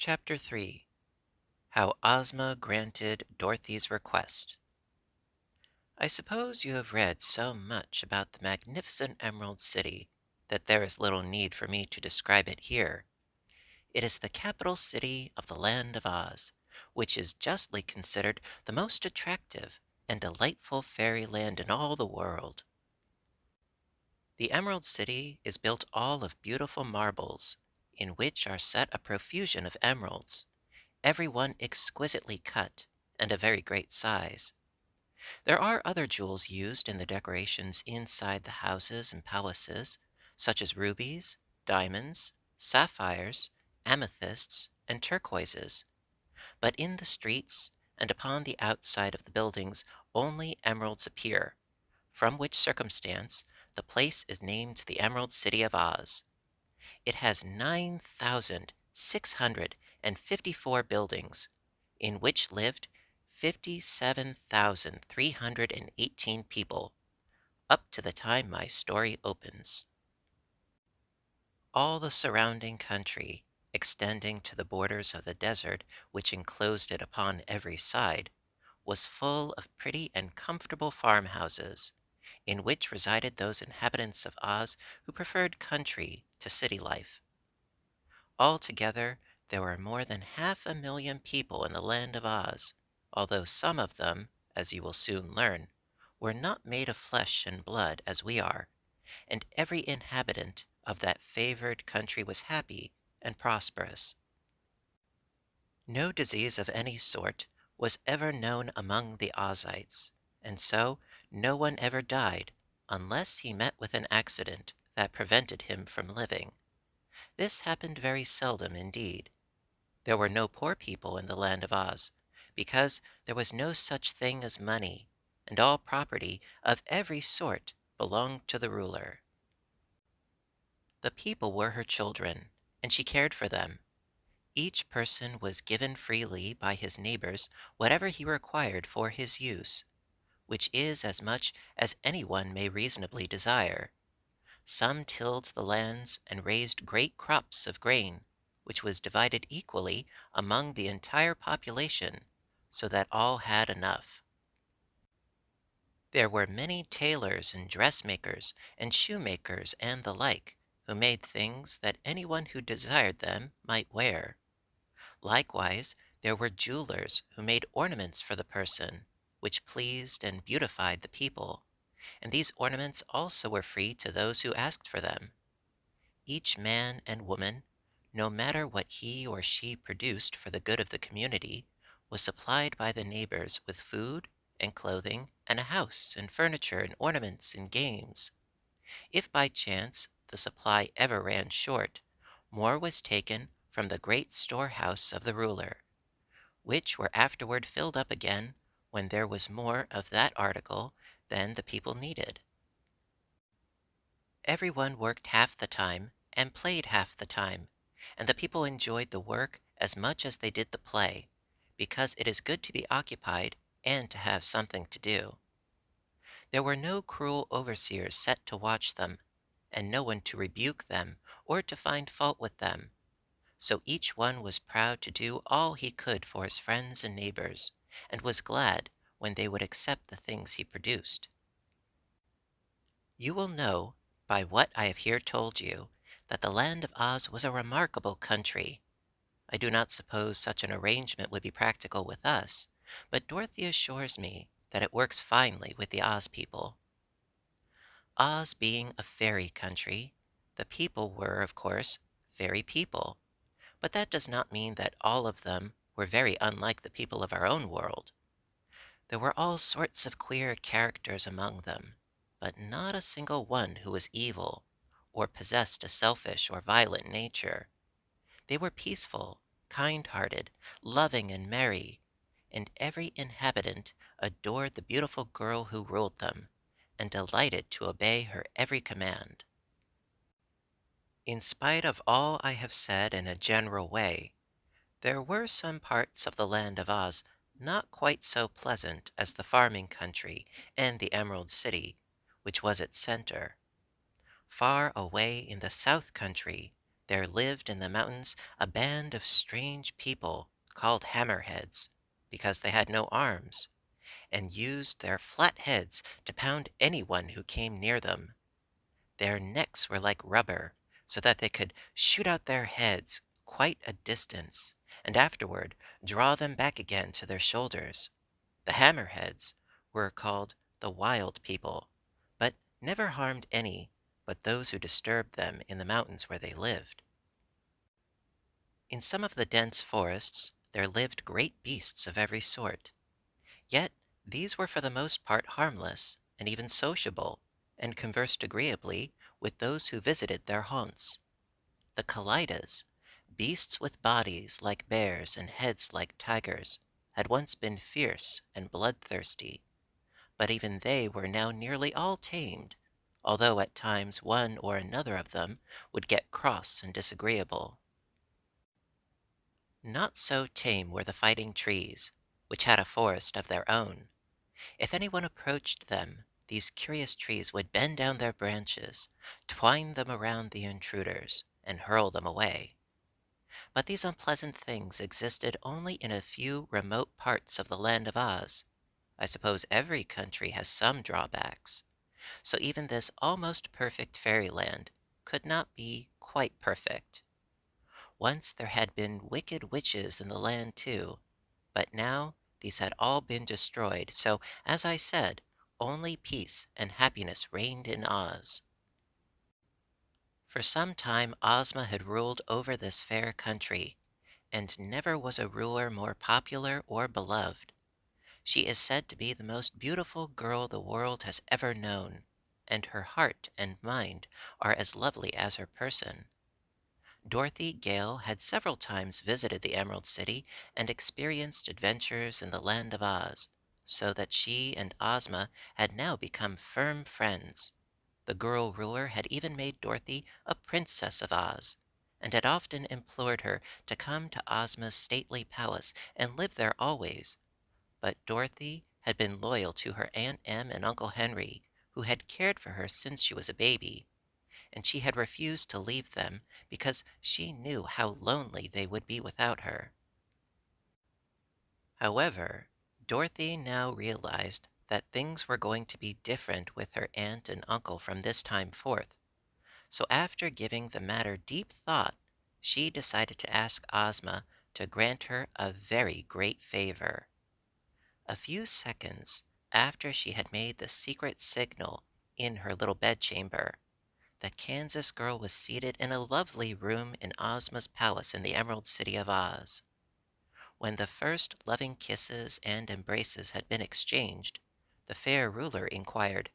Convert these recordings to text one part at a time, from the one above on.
Chapter 3. How Ozma Granted Dorothy's Request. I suppose you have read so much about the magnificent Emerald City that there is little need for me to describe it here. It is the capital city of the Land of Oz, which is justly considered the most attractive and delightful fairyland in all the world. The Emerald City is built all of beautiful marbles, in which are set a profusion of emeralds, every one exquisitely cut and of very great size. There are other jewels used in the decorations inside the houses and palaces, such as rubies, diamonds, sapphires, amethysts, and turquoises. But in the streets and upon the outside of the buildings only emeralds appear, from which circumstance the place is named the Emerald City of Oz. It has 9,654 buildings, in which lived 57,318 people, up to the time my story opens. All the surrounding country, extending to the borders of the desert which enclosed it upon every side, was full of pretty and comfortable farmhouses, in which resided those inhabitants of Oz who preferred country to city life. Altogether, there were more than 500,000 people in the Land of Oz, although some of them, as you will soon learn, were not made of flesh and blood as we are, and every inhabitant of that favored country was happy and prosperous. No disease of any sort was ever known among the Ozites, and so no one ever died unless he met with an accident that prevented him from living. This happened very seldom indeed. There were no poor people in the Land of Oz, because there was no such thing as money, and all property of every sort belonged to the ruler. The people were her children, and she cared for them. Each person was given freely by his neighbors whatever he required for his use, which is as much as any one may reasonably desire. Some tilled the lands and raised great crops of grain, which was divided equally among the entire population, so that all had enough. There were many tailors and dressmakers and shoemakers and the like, who made things that anyone who desired them might wear. Likewise, there were jewelers who made ornaments for the person, which pleased and beautified the people, and these ornaments also were free to those who asked for them. Each man and woman, no matter what he or she produced for the good of the community, was supplied by the neighbors with food and clothing and a house and furniture and ornaments and games. If by chance the supply ever ran short, more was taken from the great storehouse of the ruler, which were afterward filled up again when there was more of that article than the people needed. Everyone worked half the time and played half the time, and the people enjoyed the work as much as they did the play, because it is good to be occupied and to have something to do. There were no cruel overseers set to watch them, and no one to rebuke them or to find fault with them. So each one was proud to do all he could for his friends and neighbors, and was glad when they would accept the things he produced. You will know, by what I have here told you, that the Land of Oz was a remarkable country. I do not suppose such an arrangement would be practical with us, but Dorothy assures me that it works finely with the Oz people. Oz being a fairy country, the people were, of course, fairy people, but that does not mean that all of them were very unlike the people of our own world. There were all sorts of queer characters among them, but not a single one who was evil, or possessed a selfish or violent nature. They were peaceful, kind-hearted, loving and merry, and every inhabitant adored the beautiful girl who ruled them, and delighted to obey her every command. In spite of all I have said in a general way, there were some parts of the Land of Oz not quite so pleasant as the farming country and the Emerald City, which was its center. Far away in the South Country there lived in the mountains a band of strange people called hammerheads, because they had no arms, and used their flat heads to pound anyone who came near them. Their necks were like rubber, so that they could shoot out their heads quite a distance, and afterward draw them back again to their shoulders. The hammerheads were called the wild people, but never harmed any but those who disturbed them in the mountains where they lived. In some of the dense forests there lived great beasts of every sort. Yet these were for the most part harmless, and even sociable, and conversed agreeably with those who visited their haunts. The Kalidas, beasts with bodies like bears and heads like tigers, had once been fierce and bloodthirsty, but even they were now nearly all tamed, although at times one or another of them would get cross and disagreeable. Not so tame were the fighting trees, which had a forest of their own. If anyone approached them, these curious trees would bend down their branches, twine them around the intruders, and hurl them away. But these unpleasant things existed only in a few remote parts of the land of Oz. I suppose every country has some drawbacks, so even this almost perfect fairyland could not be quite perfect. Once there had been wicked witches in the land too, but now these had all been destroyed, so, as I said, only peace and happiness reigned in Oz. For some time Ozma had ruled over this fair country, and never was a ruler more popular or beloved. She is said to be the most beautiful girl the world has ever known, and her heart and mind are as lovely as her person. Dorothy Gale had several times visited the Emerald City and experienced adventures in the Land of Oz, so that she and Ozma had now become firm friends. The girl ruler had even made Dorothy a princess of Oz, and had often implored her to come to Ozma's stately palace and live there always. But Dorothy had been loyal to her Aunt Em and Uncle Henry, who had cared for her since she was a baby, and she had refused to leave them because she knew how lonely they would be without her. However, Dorothy now realized that things were going to be different with her aunt and uncle from this time forth, so after giving the matter deep thought, she decided to ask Ozma to grant her a very great favor. A few seconds after she had made the secret signal in her little bedchamber, the Kansas girl was seated in a lovely room in Ozma's palace in the Emerald City of Oz. When the first loving kisses and embraces had been exchanged, the fair ruler inquired,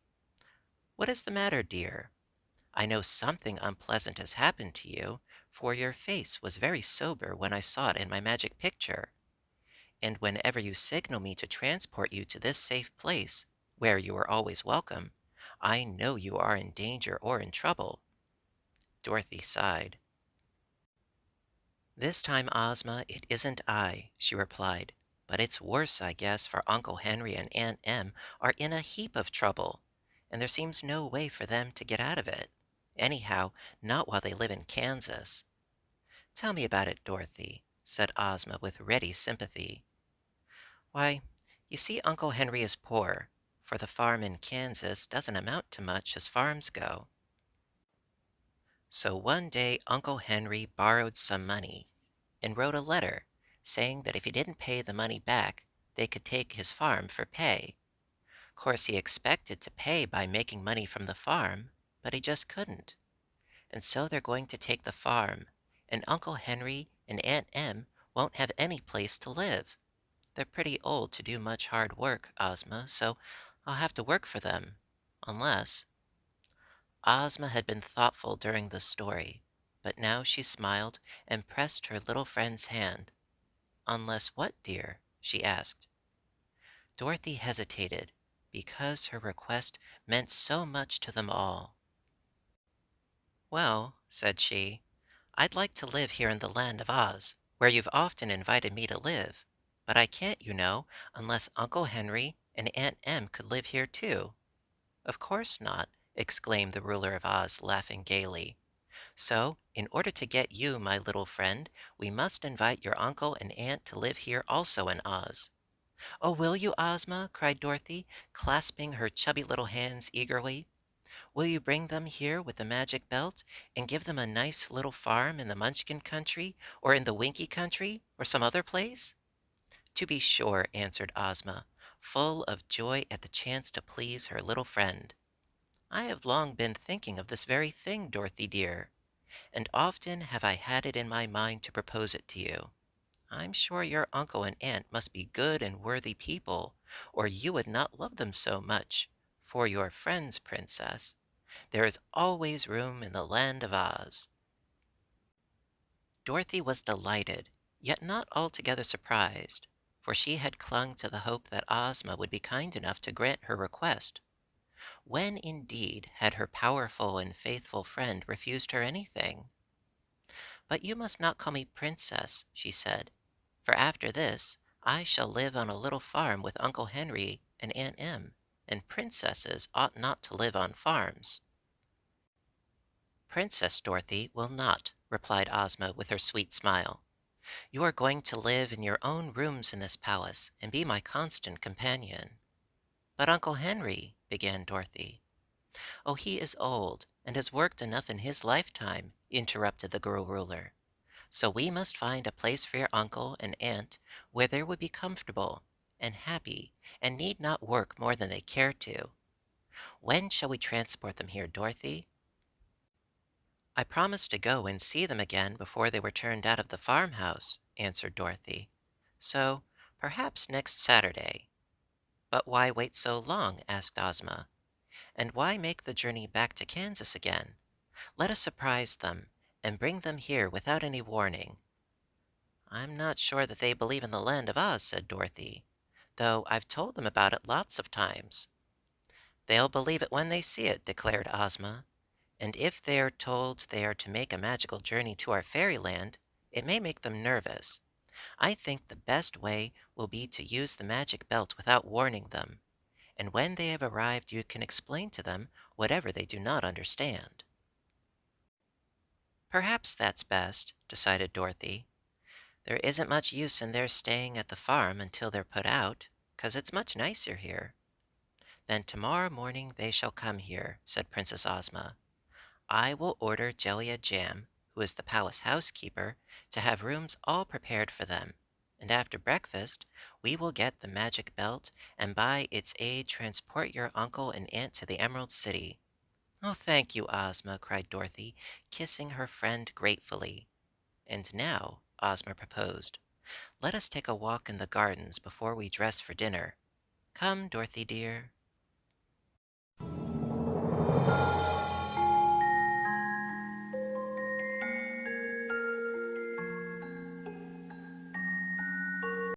"What is the matter, dear? I know something unpleasant has happened to you, for your face was very sober when I saw it in my magic picture. And whenever you signal me to transport you to this safe place, where you are always welcome, I know you are in danger or in trouble." Dorothy sighed. "This time, Ozma, it isn't I," she replied. "But it's worse, I guess, for Uncle Henry and Aunt Em are in a heap of trouble, and there seems no way for them to get out of it. Anyhow, not while they live in Kansas." "Tell me about it, Dorothy," said Ozma with ready sympathy. "Why, you see, Uncle Henry is poor, for the farm in Kansas doesn't amount to much as farms go. So one day Uncle Henry borrowed some money and wrote a letter saying that if he didn't pay the money back, they could take his farm for pay. Of course, he expected to pay by making money from the farm, but he just couldn't. And so they're going to take the farm, and Uncle Henry and Aunt Em won't have any place to live. They're pretty old to do much hard work, Ozma, so I'll have to work for them. Unless—" Ozma had been thoughtful during the story, but now she smiled and pressed her little friend's hand. "Unless what, dear?" she asked. Dorothy hesitated, because her request meant so much to them all. "Well," said she, "I'd like to live here in the Land of Oz, where you've often invited me to live. But I can't, you know, unless Uncle Henry and Aunt Em could live here too." "Of course not!" exclaimed the ruler of Oz, laughing gaily. So, in order to get you, my little friend, we must invite your uncle and aunt to live here also in Oz. Oh, will you, Ozma? Cried Dorothy, clasping her chubby little hands eagerly. Will you bring them here with the magic belt and give them a nice little farm in the Munchkin country or in the Winkie country or some other place? To be sure, answered Ozma, full of joy at the chance to please her little friend. I have long been thinking of this very thing, Dorothy dear, and often have I had it in my mind to propose it to you. I'm sure your uncle and aunt must be good and worthy people, or you would not love them so much. For your friends, Princess, there is always room in the land of Oz. Dorothy was delighted, yet not altogether surprised, for she had clung to the hope that Ozma would be kind enough to grant her request. When, indeed, had her powerful and faithful friend refused her anything? "But you must not call me Princess," she said, "for after this I shall live on a little farm with Uncle Henry and Aunt Em, and princesses ought not to live on farms." "Princess Dorothy will not," replied Ozma with her sweet smile. "You are going to live in your own rooms in this palace and be my constant companion." "But Uncle Henry," began Dorothy. "Oh, he is old and has worked enough in his lifetime," interrupted the girl ruler. "So we must find a place for your uncle and aunt where they will be comfortable and happy and need not work more than they care to. When shall we transport them here, Dorothy?" "I promised to go and see them again before they were turned out of the farmhouse," answered Dorothy. "So perhaps next Saturday." "But why wait so long?" asked Ozma. "And why make the journey back to Kansas again? Let us surprise them and bring them here without any warning." "I'm not sure that they believe in the Land of Oz," said Dorothy, "though I've told them about it lots of times." "They'll believe it when they see it," declared Ozma. "And if they are told they are to make a magical journey to our fairyland, it may make them nervous. I think the best way will be to use the magic belt without warning them, and when they have arrived you can explain to them whatever they do not understand." "Perhaps that's best," decided Dorothy. "There isn't much use in their staying at the farm until they're put out, 'cause it's much nicer here." "Then tomorrow morning they shall come here," said Princess Ozma. "I will order Jellia Jam, who is the palace housekeeper, to have rooms all prepared for them, and after breakfast we will get the magic belt and by its aid transport your uncle and aunt to the Emerald City." "Oh, thank you, Ozma," cried Dorothy, kissing her friend gratefully. "And now," Ozma proposed, "let us take a walk in the gardens before we dress for dinner. Come, Dorothy dear."